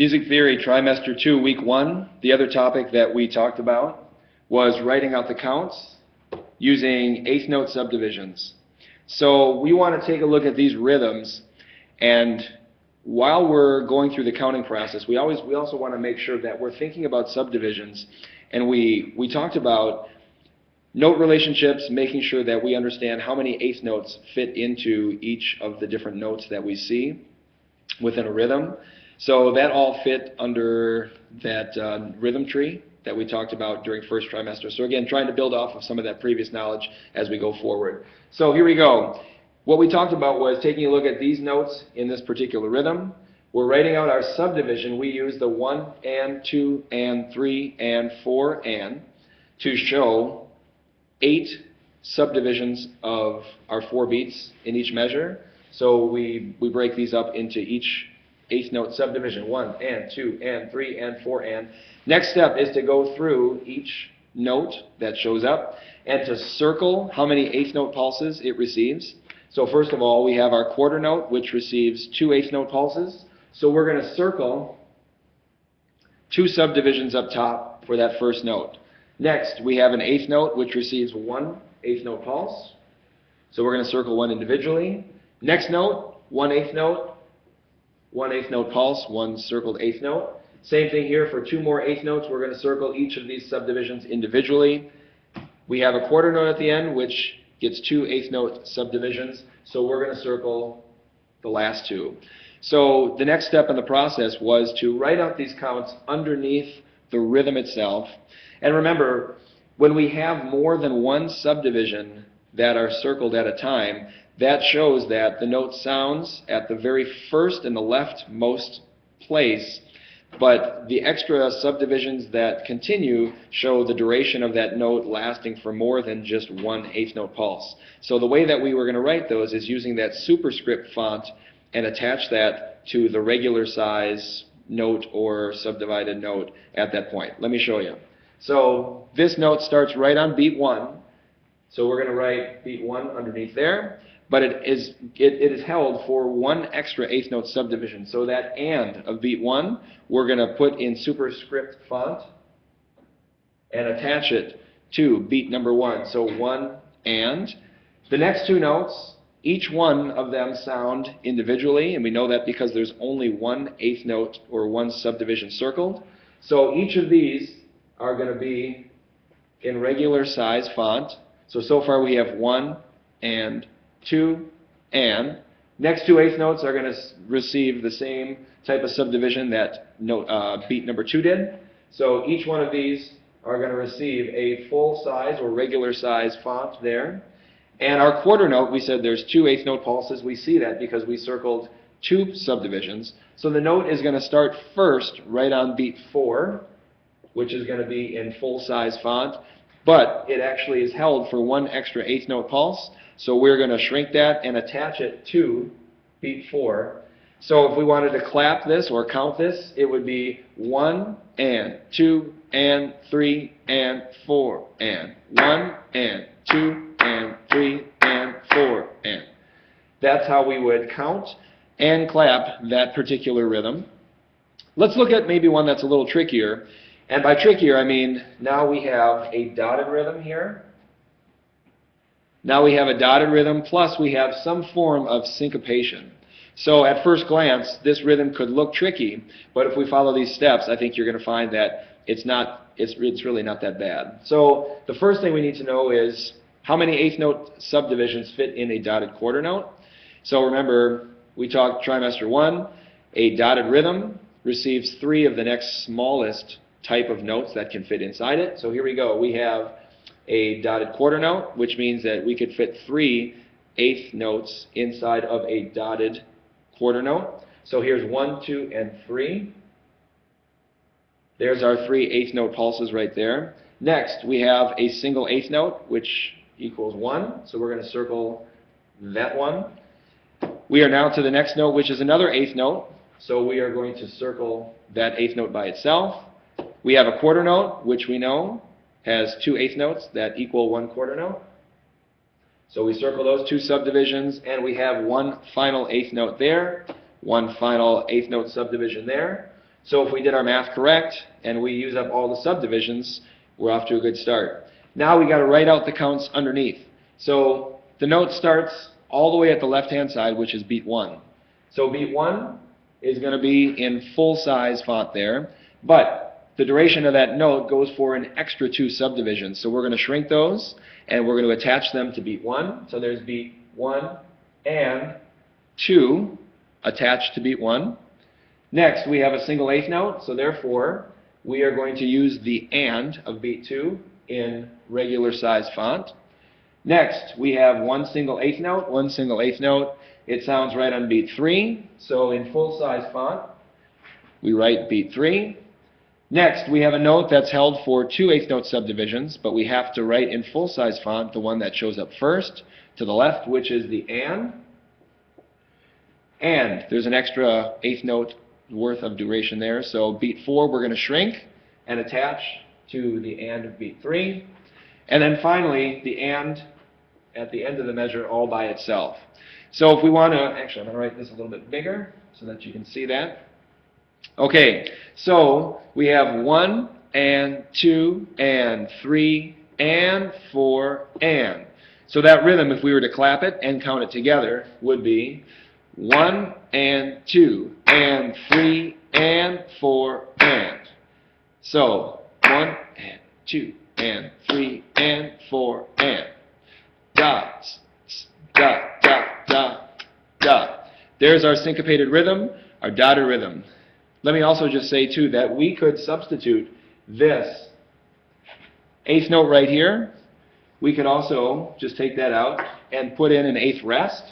Music Theory, Trimester 2, Week 1. The other topic that we talked about was writing out the counts using eighth note subdivisions. So we want to take a look at these rhythms, and while we're going through the counting process, we also want to make sure that we're thinking about subdivisions. And we talked about note relationships, making sure that we understand how many eighth notes fit into each of the different notes that we see within a rhythm. So that all fit under that rhythm tree that we talked about during first trimester. So again, trying to build off of some of that previous knowledge as we go forward. So here we go. What we talked about was taking a look at these notes in this particular rhythm. We're writing out our subdivision. We use the 1 and 2 and 3 and 4 and to show 8 subdivisions of our 4 beats in each measure. So we break these up into each eighth note subdivision, 1 and 2 and 3 and 4 and. Next step is to go through each note that shows up and to circle how many eighth note pulses it receives. So first of all, we have our quarter note, which receives 2 eighth note pulses. So we're going to circle 2 subdivisions up top for that first note. Next, we have an eighth note, which receives 1 eighth note pulse. So we're going to circle 1 individually. Next note, 1 eighth note, 1 eighth note pulse, 1 circled eighth note. Same thing here for 2 more eighth notes. We're going to circle each of these subdivisions individually. We have a quarter note at the end, which gets 2 eighth note subdivisions. So we're going to circle the last 2. So the next step in the process was to write out these counts underneath the rhythm itself. And remember, when we have more than 1 subdivision that are circled at a time, that shows that the note sounds at the very first and the leftmost place, but the extra subdivisions that continue show the duration of that note lasting for more than just 1 eighth note pulse. So the way that we were going to write those is using that superscript font and attach that to the regular size note or subdivided note at that point. Let me show you. So this note starts right on beat 1. So we're going to write beat 1 underneath there. But it is held for 1 extra eighth note subdivision. So that and of beat 1, we're going to put in superscript font and attach it to beat number 1. So 1 and. The next 2 notes, each one of them sound individually, and we know that because there's only 1 eighth note or 1 subdivision circled. So each of these are going to be in regular size font. So far we have 1 and 2 and. Next 2 eighth notes are going to receive the same type of subdivision that beat number 2 did. So each one of these are going to receive a full size or regular size font there. And our quarter note, we said there's 2 eighth note pulses. We see that because we circled 2 subdivisions. So the note is going to start first right on beat 4, which is going to be in full size font. But it actually is held for 1 extra eighth note pulse. So we're going to shrink that and attach it to beat 4. So if we wanted to clap this or count this, it would be 1 and 2 and 3 and 4 and 1 and 2 and 3 and 4 and. That's how we would count and clap that particular rhythm. Let's look at maybe one that's a little trickier. And by trickier, I mean now we have a dotted rhythm here. Now we have a dotted rhythm, plus we have some form of syncopation. So at first glance, this rhythm could look tricky, but if we follow these steps, I think you're going to find that it's really not that bad. So the first thing we need to know is how many eighth note subdivisions fit in a dotted quarter note. So remember, we talked trimester 1, a dotted rhythm receives 3 of the next smallest type of notes that can fit inside it. So here we go. We have a dotted quarter note, which means that we could fit 3 eighth notes inside of a dotted quarter note. So here's 1, 2, and 3. There's our 3 eighth note pulses right there. Next, we have a single eighth note, which equals 1. So we're going to circle that one. We are now to the next note, which is another eighth note. So we are going to circle that eighth note by itself. We have a quarter note, which we know has 2 eighth notes that equal 1 quarter note. So we circle those 2 subdivisions, and we have 1 final eighth note there, 1 final eighth note subdivision there. So if we did our math correct and we use up all the subdivisions, we're off to a good start. Now we got to write out the counts underneath. So the note starts all the way at the left-hand side, which is beat 1. So beat 1 is going to be in full-size font there, but the duration of that note goes for an extra 2 subdivisions. So we're going to shrink those, and we're going to attach them to beat 1. So there's beat 1 and 2 attached to beat 1. Next, we have a single eighth note, so therefore we are going to use the AND of beat 2 in regular size font. Next, we have one single eighth note, one single eighth note. It sounds right on beat 3, so in full size font, we write beat 3. Next, we have a note that's held for 2 eighth note subdivisions, but we have to write in full size font the one that shows up first to the left, which is the AND. And there's an extra eighth note worth of duration there, so beat 4 we're going to shrink and attach to the AND of beat 3. And then finally, the AND at the end of the measure all by itself. So if we want to, actually I'm going to write this a little bit bigger so that you can see that. Okay, so we have 1 and 2 and 3 and 4 and. So that rhythm, if we were to clap it and count it together, would be 1 and 2 and 3 and 4 and. So 1 and 2 and 3 and 4 and. Da, da, da, da, da. There's our syncopated rhythm, our dotted rhythm. Let me also just say too that we could substitute this eighth note right here. We could also just take that out and put in an eighth rest.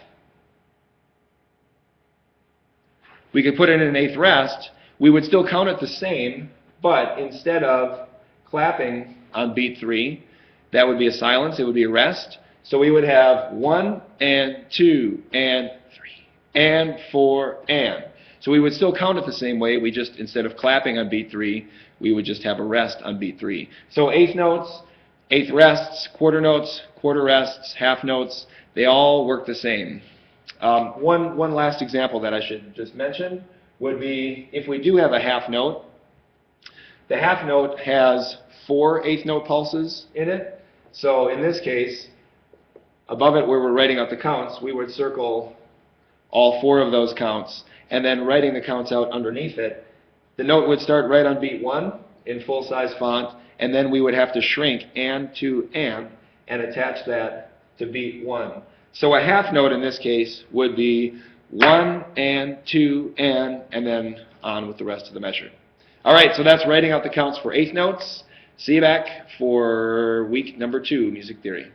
We could put in an eighth rest. We would still count it the same, but instead of clapping on beat 3, that would be a silence, it would be a rest. So we would have 1 and 2 and 3 and 4 and. So we would still count it the same way, we just, instead of clapping on beat 3, we would just have a rest on beat 3. So eighth notes, eighth rests, quarter notes, quarter rests, half notes, they all work the same. One last example that I should just mention would be if we do have a half note. The half note has 4 eighth note pulses in it. So in this case, above it where we're writing out the counts, we would circle all 4 of those counts, and then writing the counts out underneath it. The note would start right on beat 1 in full-size font, and then we would have to shrink and to and attach that to beat 1. So a half note in this case would be 1 and 2 and then on with the rest of the measure. All right, so that's writing out the counts for eighth notes. See you back for week number 2, music theory.